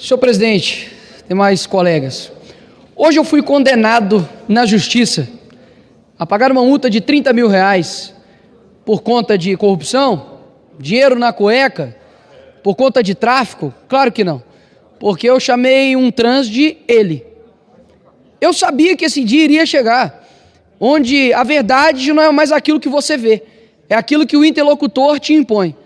Senhor presidente, demais colegas, hoje eu fui condenado na justiça a pagar uma multa de R$30 mil por conta de corrupção, dinheiro na cueca, por conta de tráfico? Claro que não, porque eu chamei um trans de ele. Eu sabia que esse dia iria chegar, onde a verdade não é mais aquilo que você vê, é aquilo que o interlocutor te impõe.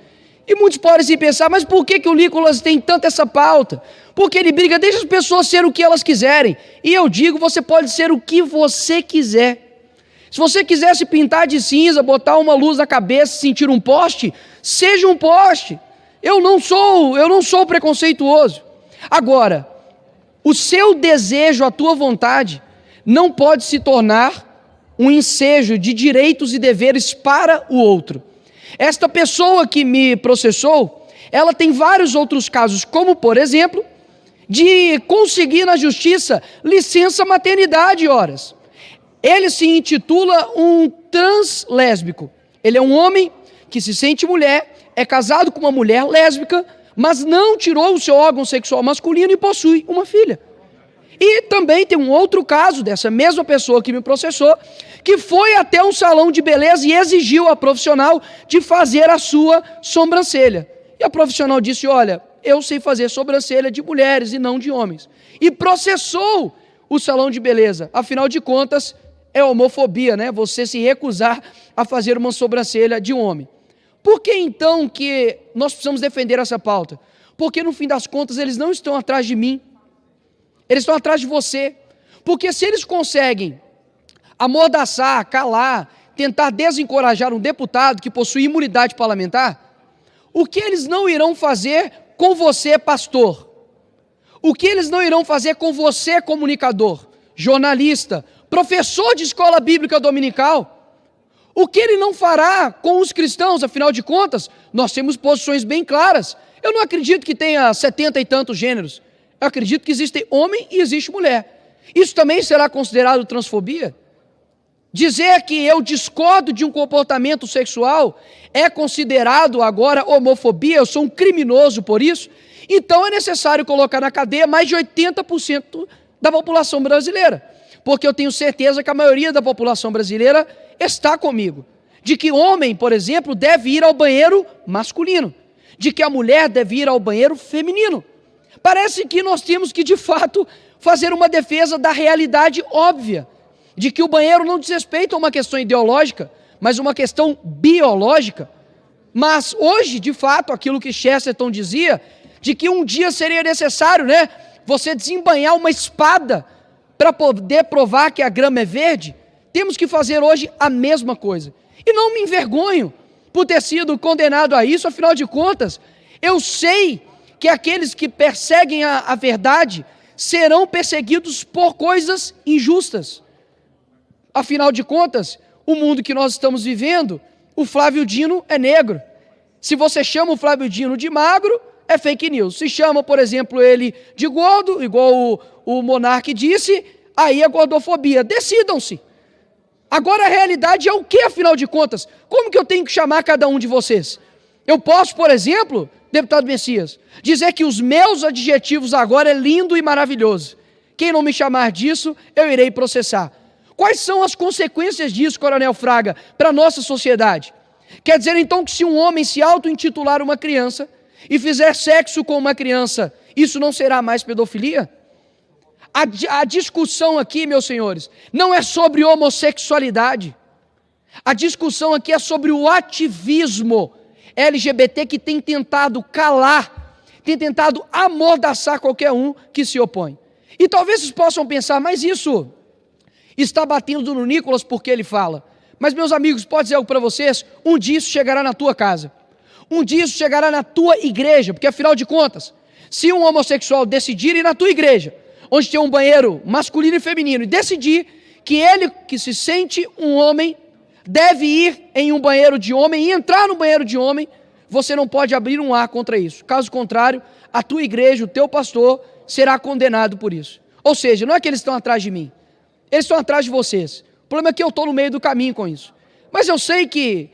E muitos podem se pensar, mas por que o Nicolas tem tanta essa pauta? Porque ele briga, deixa as pessoas serem o que elas quiserem. E eu digo, você pode ser o que você quiser. Se você quiser se pintar de cinza, botar uma luz na cabeça, sentir um poste, seja um poste. Eu não sou preconceituoso. Agora, o seu desejo, a tua vontade, não pode se tornar um ensejo de direitos e deveres para o outro. Esta pessoa que me processou, ela tem vários outros casos, como por exemplo, de conseguir na justiça licença maternidade horas. Ele se intitula um trans lésbico. Ele é um homem que se sente mulher, é casado com uma mulher lésbica, mas não tirou o seu órgão sexual masculino e possui uma filha. E também tem um outro caso dessa mesma pessoa que me processou, que foi até um salão de beleza e exigiu a profissional de fazer a sua sobrancelha. E a profissional disse, olha, eu sei fazer sobrancelha de mulheres e não de homens. E processou o salão de beleza. Afinal de contas, é homofobia, né? Você se recusar a fazer uma sobrancelha de um homem. Por que então que nós precisamos defender essa pauta? Porque no fim das contas eles não estão atrás de mim. Eles estão atrás de você, porque se eles conseguem amordaçar, calar, tentar desencorajar um deputado que possui imunidade parlamentar, o que eles não irão fazer com você, pastor? O que eles não irão fazer com você, comunicador, jornalista, professor de escola bíblica dominical? O que ele não fará com os cristãos? Afinal de contas, nós temos posições bem claras. Eu não acredito que tenha 70 e tantos gêneros. Eu acredito que existe homem e existe mulher. Isso também será considerado transfobia? Dizer que eu discordo de um comportamento sexual é considerado agora homofobia? Eu sou um criminoso por isso? Então é necessário colocar na cadeia mais de 80% da população brasileira. Porque eu tenho certeza que a maioria da população brasileira está comigo. De que homem, por exemplo, deve ir ao banheiro masculino. De que a mulher deve ir ao banheiro feminino. Parece que nós temos que, de fato, fazer uma defesa da realidade óbvia, de que o banheiro não diz respeito a uma questão ideológica, mas uma questão biológica. Mas hoje, de fato, aquilo que Chesterton dizia, de que um dia seria necessário, né, você desembainhar uma espada para poder provar que a grama é verde, temos que fazer hoje a mesma coisa. E não me envergonho por ter sido condenado a isso, afinal de contas, eu sei que aqueles que perseguem a verdade serão perseguidos por coisas injustas. Afinal de contas, o mundo que nós estamos vivendo, o Flávio Dino é negro. Se você chama o Flávio Dino de magro, é fake news. Se chama, por exemplo, ele de gordo, igual o Monark disse, aí é gordofobia. Decidam-se. Agora a realidade é o que, afinal de contas? Como que eu tenho que chamar cada um de vocês? Eu posso, por exemplo, deputado Messias, dizer que os meus adjetivos agora é lindo e maravilhoso. Quem não me chamar disso, eu irei processar. Quais são as consequências disso, Coronel Fraga, para a nossa sociedade? Quer dizer então que se um homem se auto-intitular uma criança e fizer sexo com uma criança, isso não será mais pedofilia? A discussão aqui, meus senhores, não é sobre homossexualidade. A discussão aqui é sobre o ativismo LGBT que tem tentado calar, tem tentado amordaçar qualquer um que se opõe. E talvez vocês possam pensar, mas isso está batendo no Nicolas porque ele fala. Mas, meus amigos, pode dizer algo para vocês? Um dia isso chegará na tua casa. Um dia isso chegará na tua igreja, porque afinal de contas, se um homossexual decidir ir na tua igreja, onde tem um banheiro masculino e feminino, e decidir que ele, que se sente um homem, deve ir em um banheiro de homem e entrar no banheiro de homem, você não pode abrir um ar contra isso. Caso contrário, a tua igreja, o teu pastor, será condenado por isso. Ou seja, não é que eles estão atrás de mim, eles estão atrás de vocês. O problema é que eu estou no meio do caminho com isso. Mas eu sei que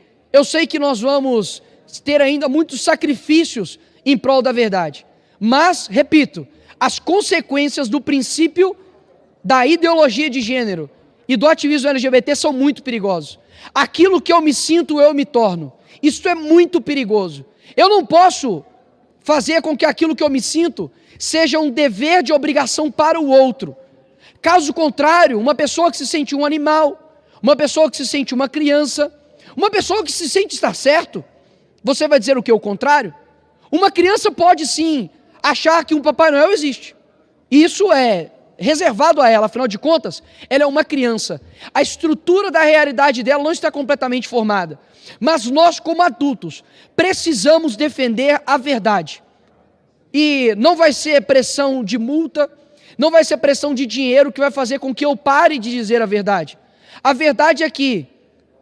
nós vamos ter ainda muitos sacrifícios em prol da verdade. Mas, repito, as consequências do princípio da ideologia de gênero e do ativismo LGBT são muito perigosos. Aquilo que eu me sinto, eu me torno. Isso é muito perigoso. Eu não posso fazer com que aquilo que eu me sinto seja um dever de obrigação para o outro. Caso contrário, uma pessoa que se sente um animal, uma pessoa que se sente uma criança, uma pessoa que se sente estar certo, você vai dizer o que? O contrário? Uma criança pode sim achar que um Papai Noel existe. Isso é reservado a ela, afinal de contas, ela é uma criança. A estrutura da realidade dela não está completamente formada. Mas nós, como adultos, precisamos defender a verdade. E não vai ser pressão de multa, não vai ser pressão de dinheiro que vai fazer com que eu pare de dizer a verdade. A verdade é que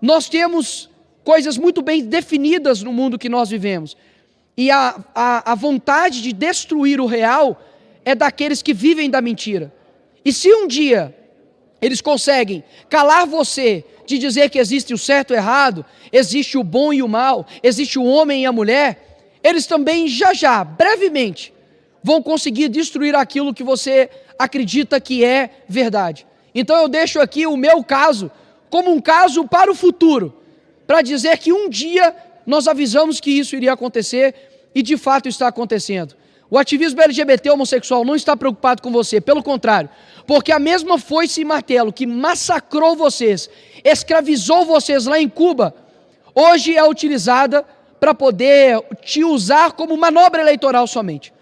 nós temos coisas muito bem definidas no mundo que nós vivemos. E a vontade de destruir o real é daqueles que vivem da mentira. E se um dia eles conseguem calar você de dizer que existe o certo e o errado, existe o bom e o mal, existe o homem e a mulher, eles também já, brevemente, vão conseguir destruir aquilo que você acredita que é verdade. Então eu deixo aqui o meu caso como um caso para o futuro, para dizer que um dia nós avisamos que isso iria acontecer e de fato está acontecendo. O ativismo LGBT homossexual não está preocupado com você, pelo contrário, porque a mesma foice e martelo que massacrou vocês, escravizou vocês lá em Cuba, hoje é utilizada para poder te usar como manobra eleitoral somente.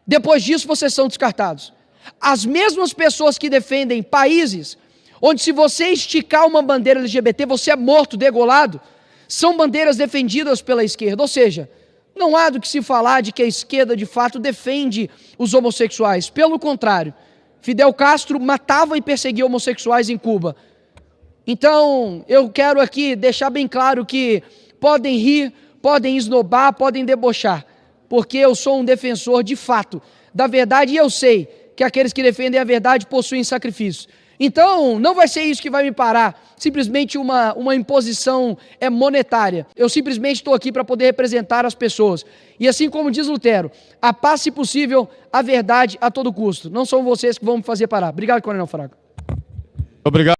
Depois disso, vocês são descartados. As mesmas pessoas que defendem países onde se você esticar uma bandeira LGBT, você é morto, degolado, são bandeiras defendidas pela esquerda, ou seja, não há do que se falar de que a esquerda de fato defende os homossexuais. Pelo contrário, Fidel Castro matava e perseguia homossexuais em Cuba. Então, eu quero aqui deixar bem claro que podem rir, podem esnobar, podem debochar, porque eu sou um defensor de fato da verdade e eu sei que aqueles que defendem a verdade possuem sacrifício. Então, não vai ser isso que vai me parar, simplesmente uma imposição monetária. Eu simplesmente estou aqui para poder representar as pessoas. E assim como diz Lutero, a paz se possível, a verdade a todo custo. Não são vocês que vão me fazer parar. Obrigado, Coronel Fraga. Obrigado.